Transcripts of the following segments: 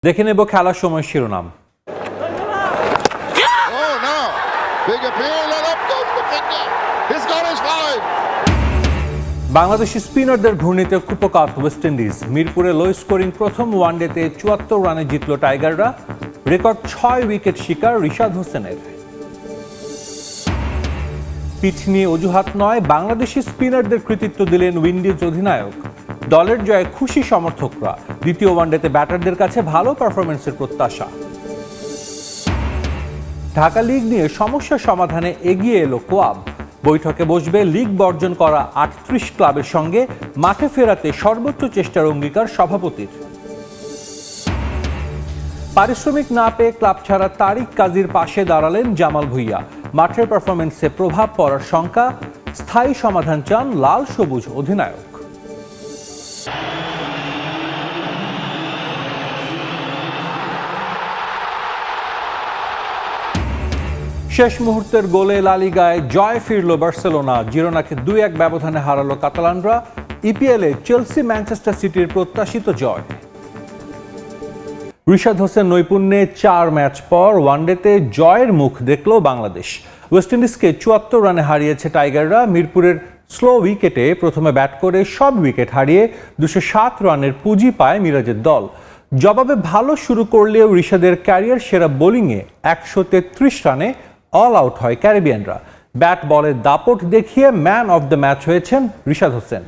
দেখে নেব খেলার সময় শিরোনাম। বাংলাদেশি স্পিনারদের ঘূর্ণিতে কুপকাত ওয়েস্ট ইন্ডিজ। মিরপুরে লো স্কোরিং প্রথম ওয়ানডেতে ৭৪ রানে জিতল টাইগাররা। রেকর্ড ৬ উইকেট শিকার রিশাদ হোসেনের। পিচ নিয়ে অজুহাত নয়, বাংলাদেশি স্পিনারদের কৃতিত্ব দিলেন উইন্ডিজ অধিনায়ক। দলের জয়ে খুশি সমর্থকরা। দ্বিতীয় ওয়ানডেতে ব্যাটারদের কাছে ভালো পারফরমেন্সের প্রত্যাশা। ঢাকা লিগ নিয়ে সমস্যা সমাধানে এগিয়ে এলো কোয়াব। বৈঠকে বসবে লিগ বর্জন করা ৩৮ ক্লাবের সঙ্গে মাঠে ফেরাতে সর্বোচ্চ চেষ্টার অঙ্গীকার সভাপতির। পারিশ্রমিক না পেয়ে ক্লাব ছাড়া তারিক কাজীর পাশে দাঁড়ালেন জামাল ভুঁইয়া। মাঠের পারফরমেন্সে প্রভাব পড়ার শঙ্কা, স্থায়ী সমাধান চান লাল সবুজ অধিনায়ক। শেষ মুহূর্তের গোলে লা লিগায় জয় ফিরল বার্সেলোনা। জিরোনাকে ২-১ ব্যবধানে হারালো কাতালানরা। ইপিএলে চেলসি ম্যানচেস্টার সিটির প্রত্যাশিত জয়। রিশাদ হোসেন নৈপুণ্যে ৪ ম্যাচ পর ওয়ানডেতে জয়ের মুখ দেখল বাংলাদেশ। ওয়েস্ট ইন্ডিজকে ৭৪ রানে হারিয়েছে টাইগাররা। মিরপুরের স্লো উইকেটে প্রথমে ব্যাট করে সব উইকেট হারিয়ে ২০৭ রানের পুঁজি পায় মিরাজের দল। জবাবে ভালো শুরু করলেও রিশাদের ক্যারিয়ার সেরা বোলিংয়ে ১৩৩ রানে অল আউট হয় ক্যারিবিয়ানরা। ব্যাট বলের দাপট দেখিয়ে ম্যান অফ দ্য ম্যাচ হয়েছেন রিশাদ হোসেন।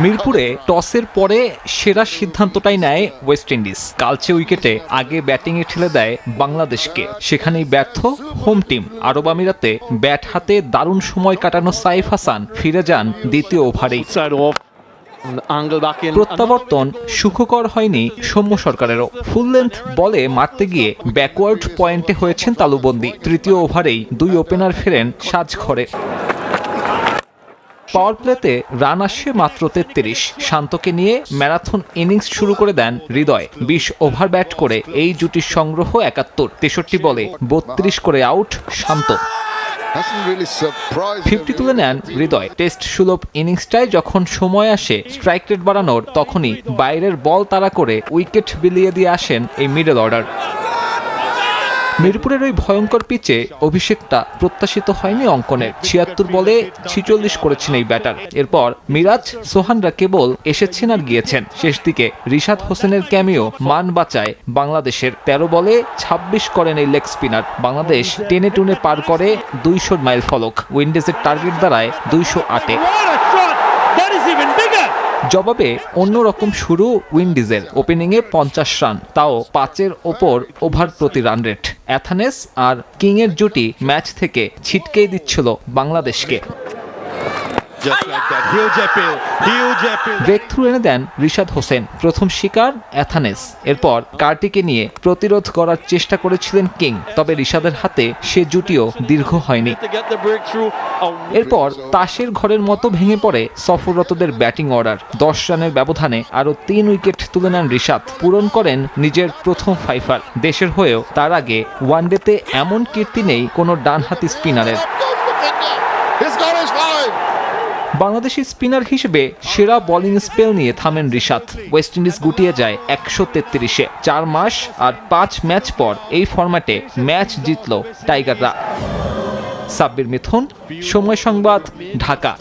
মিরপুরে টসের পরে সেরা সিদ্ধান্তটাই নেয় ওয়েস্ট ইন্ডিজ। কালচে উইকেটে আগে ব্যাটিংয়ে ঠেলে দেয় বাংলাদেশকে। সেখানেই ব্যর্থ হোম টিম। আরব আমিরাতে ব্যাট হাতে দারুণ সময় কাটানো সাইফ হাসান ফিরে যান দ্বিতীয় ওভারেই। প্রত্যাবর্তন সুখকর হয়নি সৌম্য সরকারেরও। ফুল লেন্থ বলে মারতে গিয়ে ব্যাকওয়ার্ড পয়েন্টে হয়েছেন তালুবন্দী। তৃতীয় ওভারেই ২ ওপেনার ফেরেন সাজঘরে। পাওয়ার প্লেতে রান আসে মাত্র ৩৩। শান্তকে নিয়ে ম্যারাথন ইনিংস শুরু করে দেন হৃদয়। ২০ ওভার ব্যাট করে এই জুটির সংগ্রহ ৭১। ৬৩ বলে ৩২ করে আউট শান্ত। 50 তুলে নেন হৃদয়। টেস্ট সুলভ ইনিংসটায় যখন সময় আসে স্ট্রাইক রেট বাড়ানোর, তখনই বাইরের বল তাড়া করে উইকেট বিলিয়ে দিয়ে আসেন এই মিডল অর্ডার। মিরপুরের ওই ভয়ঙ্কর পিচে অভিষেকটা প্রত্যাশিত হয়নি অঙ্কনের। ৭৬ বলে ৪৬ করেছেন এই ব্যাটার। এরপর মিরাজ সোহানরা কেবল এসেছেন আর গিয়েছেন। শেষ দিকে রিশাদ হোসেনের ক্যামিও মান বাঁচায় বাংলাদেশের। ১৩ বলে ২৬ করেন এই লেগ স্পিনার। বাংলাদেশ টেনে টুনে পার করে ২০০ মাইল ফলক। উইন্ডিজের টার্গেট দাঁড়ায় ২০৮-এ। জবাবে অন্যরকম শুরু উইন্ডিজের। ওপেনিংয়ে ৫০ রান, তাও ৫-এর ওপর ওভার প্রতি রান রেট। অ্যাথানেস আর কিংয়ের জুটি ম্যাচ থেকে ছিটকেই দিচ্ছিল বাংলাদেশকে। ব্রেক থ্রু এনে দেন রিশাদ হোসেন। প্রথম শিকার অ্যাথানেস। এরপর কার্টিকে নিয়ে প্রতিরোধ করার চেষ্টা করেছিলেন কিং, তবে রিশাদের হাতে সে জুটিও দীর্ঘ হয়নি। এরপর তাসের ঘরের মতো ভেঙে পড়ে সফররতদের ব্যাটিং অর্ডার। ১০ রানের ব্যবধানে আরও ৩ উইকেট তুলে নেন রিশাদ। পূরণ করেন নিজের প্রথম ফাইফার। দেশের হয়েও তার আগে ওয়ানডেতে এমন কীর্তি নেই কোনো ডানহাতি স্পিনারের। বাংলাদেশি স্পিনার হিসেবে সেরা বোলিং স্পেল নিয়ে থামেন রিশাদ। ওয়েস্ট ইন্ডিজ গুটিয়ে যায় ১৩৩-এ। ৪ মাস আর ৫ ম্যাচ পর এই ফরম্যাটে ম্যাচ জিতল টাইগাররা। সাব্বির মিথুন, সময় সংবাদ, ঢাকা।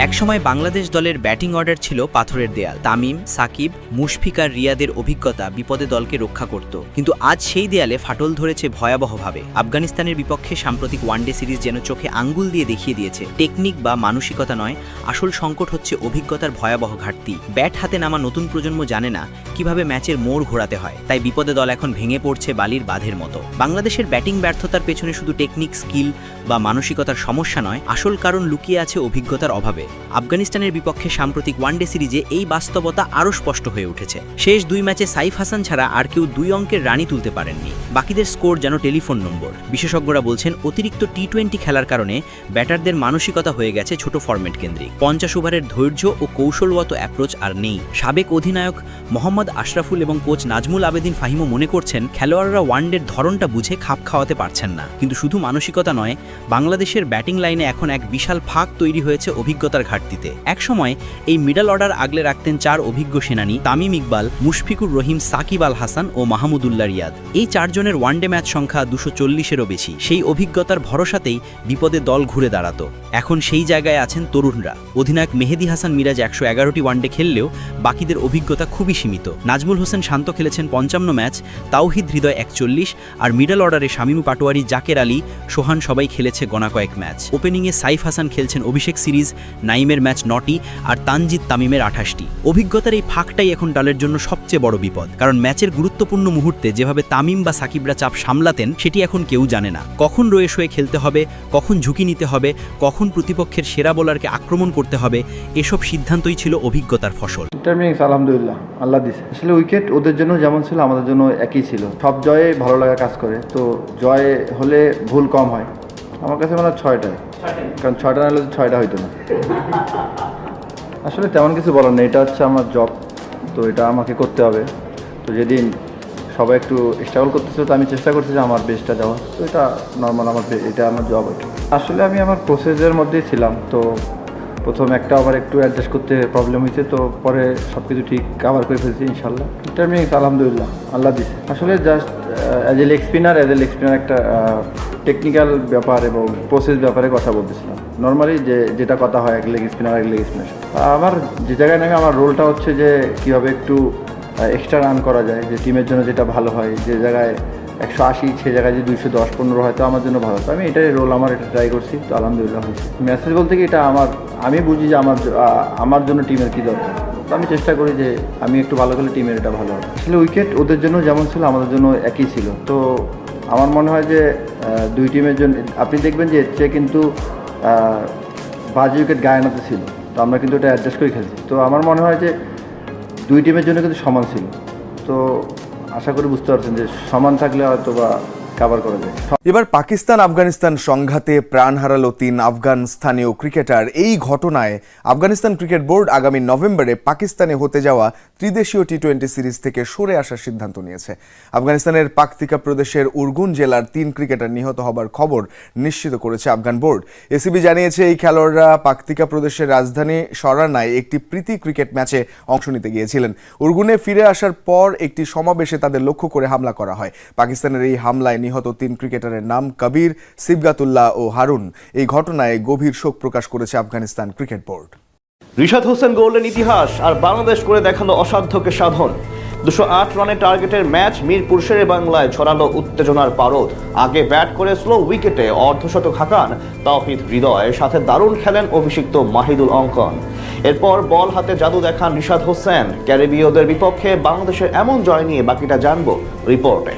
একসময় বাংলাদেশ দলের ব্যাটিং অর্ডার ছিল পাথরের দেয়াল। তামিম, সাকিব, মুশফিক আর রিয়াদের অভিজ্ঞতা বিপদে দলকে রক্ষা করত। কিন্তু আজ সেই দেয়ালে ফাটল ধরেছে ভয়াবহভাবে। আফগানিস্তানের বিপক্ষে সাম্প্রতিক ওয়ানডে সিরিজ যেন চোখে আঙ্গুল দিয়ে দেখিয়ে দিয়েছে, টেকনিক বা মানসিকতা নয়, আসল সংকট হচ্ছে অভিজ্ঞতার ভয়াবহ ঘাটতি। ব্যাট হাতে নামা নতুন প্রজন্ম জানে না কিভাবে ম্যাচের মোড় ঘোরাতে হয়। তাই বিপদে দল এখন ভেঙে পড়ছে বালির বাঁধের মতো। বাংলাদেশের ব্যাটিং ব্যর্থতার পেছনে শুধু টেকনিক, স্কিল বা মানসিকতার সমস্যা নয়, আসল কারণ লুকিয়ে আছে অভিজ্ঞতার অভাবে। আফগানিস্তানের বিপক্ষে সাম্প্রতিক ওয়ানডে সিরিজে এই বাস্তবতা আরও স্পষ্ট হয়ে উঠেছে। শেষ 2 ম্যাচে সাইফ হাসান ছাড়া আর কেউ 2 অঙ্কের রানই তুলতে পারেননি। বাকিদের স্কোর যেন টেলিফোন নম্বর। বিশেষজ্ঞরা বলছেন অতিরিক্ত টি-20 খেলার কারণে ব্যাটারদের মানসিকতা হয়ে গেছে ছোট ফরম্যাট কেন্দ্রিক। 50 ওভারের ধৈর্য ও কৌশলগত অ্যাপ্রোচ আর নেই। সাবেক অধিনায়ক মোহাম্মদ আশরাফুল এবং কোচ নাজমুল আবেদিন ফাহিমও মনে করছেন খেলোয়াড়রা ওয়ানডের ধরনটা বুঝে খাপ খাওয়াতে পারছেন না। কিন্তু শুধু মানসিকতা নয়, বাংলাদেশের ব্যাটিং লাইনে এখন এক বিশাল ফাঁক তৈরি হয়েছে অভিজ্ঞতার ঘাটতিতে। একসময় এই মিডল অর্ডার আগলে রাখতেন 4 অভিজ্ঞ সেনানী তামিম ইকবাল, মুশফিকুর রহিম, সাকিব আল হাসান ও মাহমুদুল্লাহ রিয়াদ। এই 4 জনের ওয়ানডে ম্যাচ সংখ্যা 240-এরও বেশি। সেই অভিজ্ঞতার ভরসাতেই বিপদে দল ঘুরে দাঁড়াতো। এখন সেই জায়গায় আছেন তরুণরা। অধিনায়ক মেহেদী হাসান মিরাজ 111টি ওয়ানডে খেললেও বাকিদের অভিজ্ঞতা খুবই সীমিত। নাজমুল হোসেন শান্ত খেলেছেন 55 ম্যাচ, তাওহিদ হৃদয় 41, আর মিডল অর্ডারে শামীম পাটোয়ারি, জাকের আলী, সোহান সবাই খেলেছে গোনা কয়েক ম্যাচ। ওপেনিংয়ে সাইফ হাসান খেলছেন অভিষেক সিরিজ, নাইমের ম্যাচ 9টি আর তানজিদ তামিমের 28টি। অভিজ্ঞতার এই ফাঁকটাই এখন দলের জন্য সবচেয়ে বড় বিপদ। কারণ ম্যাচের গুরুত্বপূর্ণ মুহূর্তে যেভাবে তামিম বা সাকিবরা চাপ সামলাতেন সেটি এখন কেউ জানে না। কখন রয়ে শোয়ে খেলতে হবে, কখন ঝুঁকি নিতে হবে, কখন প্রতিপক্ষের সেরা বোলারকে আক্রমণ করতে হবে, এসব সিদ্ধান্তই ছিল অভিজ্ঞতার ফসল। আলহামদুলিল্লাহ আল্লাহ দিছে। আসলে উইকেট ওদের জন্য যেমন ছিল আমাদের জন্য একই ছিল। সব জয়ে ভালো লাগা কাজ করে, তো জয় হলে ভুল কম হয়। আমার কাছে মনে হয় 6টায়, কারণ 6টা না হলে 6টা হইতো না। আসলে তেমন কিছু বলার নেই, এটা হচ্ছে আমার জব, তো এটা আমাকে করতে হবে। তো যেদিন সবাই একটু স্ট্রাগল করতেছে তো আমি চেষ্টা করছি যে আমার বেস্টটা দেওয়া, তো এটা নর্মাল, এটা আমার জব। আসলে আমি আমার প্রসেসের মধ্যেই ছিলাম, তো প্রথম একটা ওভার একটু অ্যাডজাস্ট করতে প্রবলেম হয়েছে, তো পরে সব কিছু ঠিক কাভার করে ফেলছি ইনশাল্লাহ। টাইমিংস আলহামদুলিল্লাহ আল্লাহ দিছে। আসলে just as a leg spinner একটা টেকনিক্যাল ব্যাপার এবং প্রসেস ব্যাপারে কথা বলতেছিলাম। নর্মালি যেটা কথা হয় এক লেগ স্পিনার। আমার যে জায়গায় নাকি আমার রোলটা হচ্ছে যে কীভাবে একটু এক্সট্রা রান করা যায়, যে টিমের জন্য যেটা ভালো হয়। যে জায়গায় 180 সে জায়গায় যে 210-15 হয়তো আমার জন্য ভালো। তো আমি এটাই রোল, এটা ট্রাই করছি, তো আলহামদুলিল্লাহ হয়েছে। মেসেজ বলতে কি এটা আমি বুঝি যে আমার জন্য টিমের কী দরকার, তো আমি চেষ্টা করি যে আমি একটু ভালো খেলে টিমের এটা ভালো হয়। আসলে উইকেট ওদের জন্য যেমন ছিল আমাদের জন্য একই ছিল। তো আমার মনে হয় যে 2 টিমের জন্য আপনি দেখবেন যে এর চেয়ে কিন্তু বাজে উইকেট গায়ানাতে ছিল, তো আমরা কিন্তু এটা অ্যাডজাস্ট করে খেলছি। তো আমার মনে হয় যে 2 টিমের জন্য কিন্তু সমান ছিল। তো আশা করি বুঝতে পারছেন যে সমান থাকলে হয়তো বা কভার করা যায়। এবার পাকিস্তান আফগানিস্তান সংঘাতে প্রাণ হারালো 3 আফগান স্থানীয় ক্রিকেটার। এই ঘটনায় আফগানিস্তান ক্রিকেট বোর্ড আগামী নভেম্বরে পাকিস্তানে হতে যাওয়া ত্রিদেশীয় টি-20 সিরিজ থেকে সরে আসার সিদ্ধান্ত নিয়েছে। আফগানিস্তানের পাকতিকা প্রদেশের উরগুন জেলার 3 ক্রিকেটার নিহত হবার খবর নিশ্চিত করেছে আফগান বোর্ড। এসিবি জানিয়েছে এই খেলোয়াড়রা পাকতিকা প্রদেশের রাজধানী শরানায় একটি প্রীতি ক্রিকেট ম্যাচে অংশ নিতে গিয়েছিলেন। উরগুনে ফিরে আসার পর একটি সমাবেশে তাদের লক্ষ্য করে হামলা করা হয়। পাকিস্তানের এই হামলায় নিহত 3 ক্রিকেটারের নাম কবির, সিবগাতুল্লাহ ও হারুন। এই ঘটনায় গভীর শোক প্রকাশ করেছে Afghanistan cricket board. Rishad Hossain golden ইতিহাস আর বাংলাদেশ করে দেখালো অসাধ্যকে সাধন। 208 রানের টার্গেটের ম্যাচ মিরপুর শেরে বাংলায় ছড়ালো উত্তেজনার পারদ। আগে ব্যাট করে স্লো উইকেটে অর্ধশতক হাঁকান তাওহিদ হৃদয়, সাথে দারুণ খেলেন অভিষিক্ত মাহিদুল অঙ্কন। এরপর বল হাতে জাদু দেখান রিশাদ হোসেন। ক্যারিবীয়দের বিপক্ষে বাংলাদেশের এমন জয় নিয়ে বাকিটা জানবো রিপোর্টে।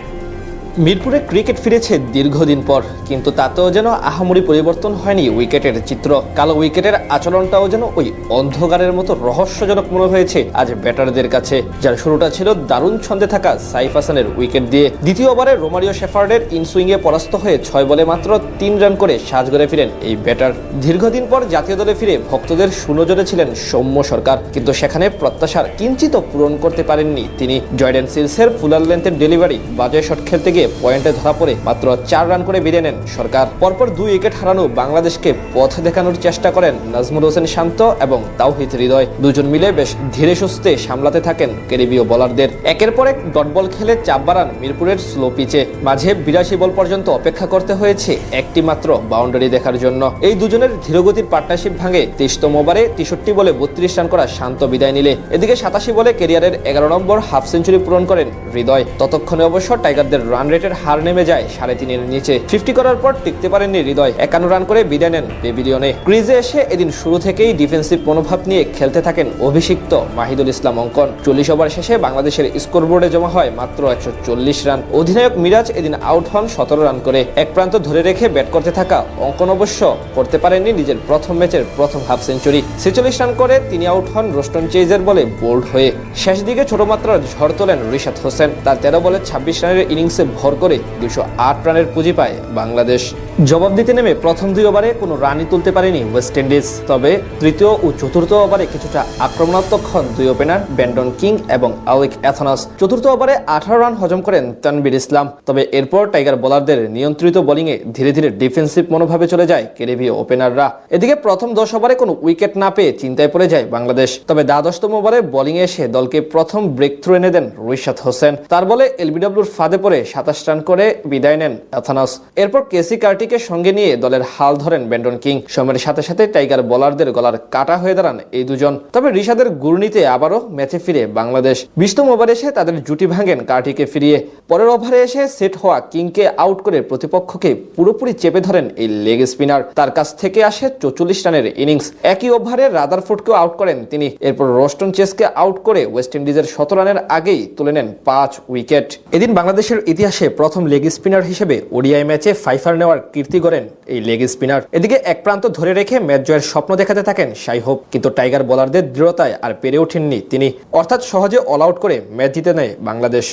মিরপুরে ক্রিকেট ফিরেছে দীর্ঘদিন পর, কিন্তু তাতেও যেন আহামরি পরিবর্তন হয়নি উইকেটের চিত্র। কালো উইকেটের আচরণটাও যেন ওই অন্ধকারের মতো রহস্যজনক মনে হয়েছে আজ ব্যাটারদের কাছে, যার শুরুটা ছিল দারুণ ছন্দে থাকা সাইফ হাসানের উইকেট দিয়ে। দ্বিতীয় ওভারে রোমারিও শেফার্ডের ইনসুইংয়ে পরাস্ত হয়ে 6 বলে মাত্র 3 রান করে সাজঘরে ফিরেন এই ব্যাটার। দীর্ঘদিন পর জাতীয় দলে ফিরে ভক্তদের সুনজরে ছিলেন সৌম্য সরকার, কিন্তু সেখানে প্রত্যাশার কিঞ্চিত পূরণ করতে পারেননি তিনি। জয়ডেন সিলসের ফুলার লেন্থের ডেলিভারি বাজে শট খেলতে গিয়ে পয়েন্টে ধরা পড়ে মাত্র 4 রান করে বিদায় নেন সরকার। পরপর 2 উইকেট হারানো বাংলাদেশকে পথ দেখানোর চেষ্টা করেন নাজমুল হোসেন শান্ত এবং তাওহিদ হৃদয়। দুজন মিলে বেশ ধীরে সুস্থে সামলাতে থাকেন ক্যারিবীয় বোলারদের। একের পর এক ডট বল খেলে চাপ বাড়ান মিরপুরের স্লো পিচে। মাঝে 82 বল পর্যন্ত অপেক্ষা করতে হয়েছে একটি মাত্র বাউন্ডারি দেখার জন্য। এই দুজনের ধীরগতির পার্টনারশিপ ভাঙে 23তম ওভারে 63 বলে 32 রান করা শান্ত বিদায় নিলে। এদিকে 87 বলে ক্যারিয়ারের 11 নম্বর হাফ সেঞ্চুরি পূরণ করেন হৃদয়। ততক্ষণে অবশ্য টাইগারদের রান রেটের হার নেমে যায় 3.5-এর নিচে। 50 করার পর টিকতে পারেননি হৃদয়, 51 রান করে বিদায় নেন পেভিলিয়নে। ক্রিজে এসে এদিন শুরু থেকেই ডিফেন্সিভ মনোভাব নিয়ে খেলতে থাকেন অভিষিক্ত মাহিদুল ইসলাম অঙ্কন। 40 ওভার শেষে বাংলাদেশের স্কোরবোর্ডে জমা হয় মাত্র 140 রান। অধিনায়ক মিরাজ এদিন আউট হন 17 রান করে। এক প্রান্ত ধরে রেখে ব্যাট করতে থাকা অঙ্কন অবশ্য করতে পারেননি নিজের প্রথম ম্যাচের প্রথম হাফ সেঞ্চুরি। 46 রান করে তিনি আউট হন রোস্টন চেজের বলে বোল্ড হয়ে। শেষ দিকে ছোট মাত্রার ঝড় তোলেন রিশাদ হোসেন। তার 13 বলে 26 রানের ইনিংসে ভর করে 208 রানের পুঁজি পায় বাংলাদেশ। জবাব দিতে নেমে প্রথম 2 ওভারে কোনো রানই তুলতে পারেনি ওয়েস্ট ইন্ডিজ। তবে তৃতীয় ও চতুর্থ ওভারে কিছুটা আক্রমণাত্মক হন 2 ওপেনার ব্যান্ডন কিং এবং আলেক অ্যাথানাস। চতুর্থ ওভারে 18 রান হজম করেন তানভীর ইসলাম। তবে এরপর টাইগার বোলারদের নিয়ন্ত্রিত বোলিংয়ে ধীরে ধীরে ডিফেন্সিভ মনোভাবে চলে যায় ক্যারিবীয় ওপেনাররা। এদিকে প্রথম 10 ওভারে কোনো উইকেট না পেয়ে চিন্তায় পড়ে যায় বাংলাদেশ। তবে দ্বাদশতম ওভারে বোলিংয়ে এসে দলকে প্রথম ব্রেক থ্রু এনে দেন রিশাদ হোসেন। তার বলে এলবিডব্লিউর ফাঁদে পড়ে 27 রান করে বিদায় নেন অ্যাথানাস। এরপর কেসি কার্টিকে সঙ্গে নিয়ে দলের হাল ধরেন ব্যান্ডন কিং। সময়ের সাথে সাথে টাইগার বোলারদের গলার কাটা হয়ে দাঁড়ান এই দুজন। তবে রিশাদের ঘূর্ণিতে আবারও ম্যাচে ফিরে বাংলাদেশ। 20তম ওভারে এসে তাদের জুটি ভাঙেন কার্টিকে ফিরিয়ে। পরের ওভারে এসে সেট হওয়া কিংকে আউট করে প্রতিপক্ষকে পুরোপুরি চেপে ধরেন এই লেগ স্পিনার। তার কাছ থেকে আসে 44 রানের ইনিংস। একই ওভারে রাদারফোর্ডকেও আউট করেন তিনি। এরপর রোস্টন চেজকে আউট করে ওয়েস্ট ইন্ডিজের 17 রানের আগেই তুলে নেন 5 উইকেট। এদিন বাংলাদেশের ইতিহাসে প্রথম লেগ স্পিনার হিসেবে ওডিআই ম্যাচে 5 নেওয়ার কীর্তি করেন এই লেগ স্পিনার। এদিকে এক প্রান্ত ধরে রেখে ম্যাচ জয়ের স্বপ্ন দেখাতে থাকেন শাই হোপ, কিন্তু টাইগার বোলারদের দৃঢ়তায় আর পেরে ওঠেননি তিনি। অর্থাৎ সহজে অল আউট করে ম্যাচ জিতে নেয় বাংলাদেশ।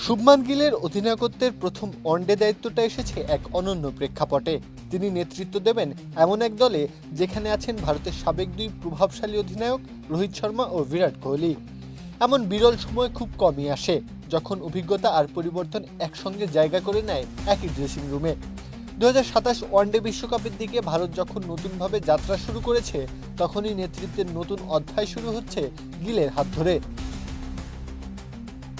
শুভমান গিলের অধিনায়কত্বের প্রথম ওয়ানডে দায়িত্বটা এসেছে এক অনন্য প্রেক্ষাপটে। তিনি নেতৃত্ব দেবেন এমন এক দলে যেখানে আছেন ভারতের সাবেক 2 প্রভাবশালী অধিনায়ক রোহিত শর্মা ও বিরাট কোহলি। এমন বিরল সময় খুব কমই আসে যখন অভিজ্ঞতা আর পরিবর্তন একসঙ্গে জায়গা করে নেয় একই ড্রেসিং রুমে। 2027 ওয়ানডে বিশ্বকাপের দিকে ভারত যখন নতুনভাবে যাত্রা শুরু করেছে, তখনই নেতৃত্বের নতুন অধ্যায় শুরু হচ্ছে গিলের হাত ধরে।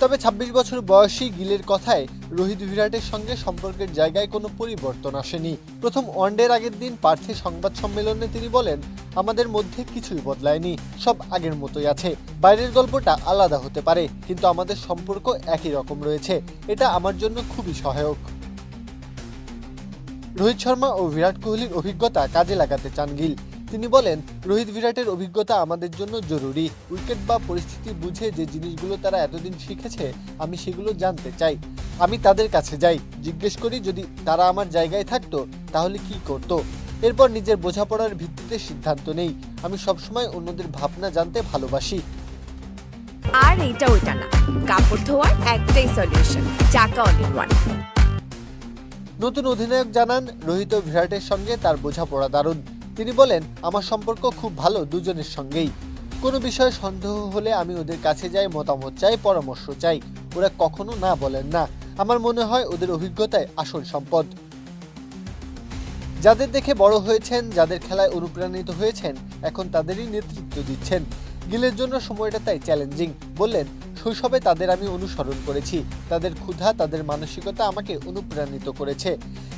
তবে 26 বছর বয়সী গিলের কথায় রোহিত বিরাটের সঙ্গে সম্পর্কের জায়গায় কোনো পরিবর্তন আসেনি। প্রথম ওয়ানডের আগের দিন পার্থে সংবাদ সম্মেলনে তিনি বলেন, আমাদের মধ্যে কিছুই বদলায়নি, সব আগের মতোই আছে। বাইরের গল্পটা আলাদা হতে পারে, কিন্তু আমাদের সম্পর্ক একই রকম রয়েছে। এটা আমার জন্য খুবই সহায়ক। রোহিত শর্মা ও বিরাট কোহলির অভিজ্ঞতা কাজে লাগাতে চান গিল। তিনি বলেন, রোহিত বিরাটের অভিজ্ঞতা আমাদের জন্য জরুরি। উইকেট বা পরিস্থিতি বুঝে যে জিনিসগুলো তারা এতদিন শিখেছে, আমি সেগুলো জানতে চাই। আমি তাদের কাছে যাই, জিজ্ঞেস করি যদি তারা আমার জায়গায় থাকতো তাহলে কি করতো। এরপর নিজের বোঝাপড়ার ভিত্তিতে সিদ্ধান্ত নেই। আমি সবসময় অন্যদের ভাবনা জানতে ভালোবাসি। আর এইটা ওইটা না, কাপড় ধোয়ার একটাই সলিউশন, চাকা অল ইন ওয়ান। নতুন অধিনায়ক জানান, রোহিত ও বিরাটের সঙ্গে তার বোঝাপড়া দারুণ। তিনি বলেন, আমার সম্পর্ক খুব ভালো দুজনের সঙ্গেই। কোনো বিষয়ে সন্দেহ হলে আমি ওদের কাছে যাই, মতামত চাই, পরামর্শ চাই। ওরা কখনো না বলেন না। আমার মনে হয় ওদের অভিজ্ঞতায় আসল সম্পদ। যাদের দেখে বড় হয়েছেন, যাদের খেলায় অনুপ্রাণিত হয়েছেন, এখন তাদেরই নেতৃত্ব দিচ্ছেন। গিলের জন্য সময়টা তাই চ্যালেঞ্জিং। বললেন, শৈশবে তাদের আমি অনুসরণ করেছি। তাদের ক্ষুধা, তাদের মানসিকতা আমাকে অনুপ্রাণিত করেছে।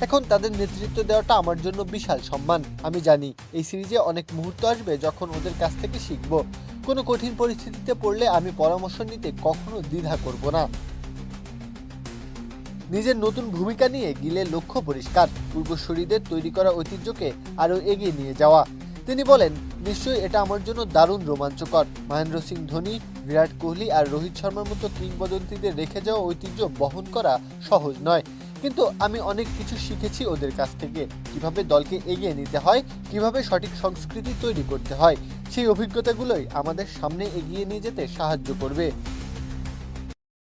এখন তাদের নেতৃত্ব দেওয়াটা আমার জন্য বিশাল সম্মান। আমি জানি এই সিরিজে অনেক মুহূর্ত আসবে যখন ওদের কাছ থেকে শিখব। কোনো কঠিন পরিস্থিতিতে পড়লে আমি পরামর্শ নিতে কখনো দ্বিধা করব না। নিজের নতুন ভূমিকা নিয়ে গিলের লক্ষ্য পরিষ্কার, পূর্বসূরীদের তৈরি করা ঐতিহ্যকে আরও এগিয়ে নিয়ে যাওয়া। তিনি বলেন, নিশ্চয়ই এটা আমার জন্য দারুণ রোমাঞ্চকর। মহেন্দ্র সিং ধোনি, বিরাট কোহলি আর রোহিত শর্মার মতো কিংবদন্তিদের রেখে যাওয়া ঐতিহ্য বহন করা সহজ নয়, কিন্তু আমি অনেক কিছু শিখেছি ওদের কাছ থেকে। কিভাবে দলকে এগিয়ে নিতে হয়, কিভাবে সঠিক সংস্কৃতি তৈরি করতে হয়, সেই অভিজ্ঞতাগুলোই আমাদের সামনে এগিয়ে নিয়ে যেতে সাহায্য করবে।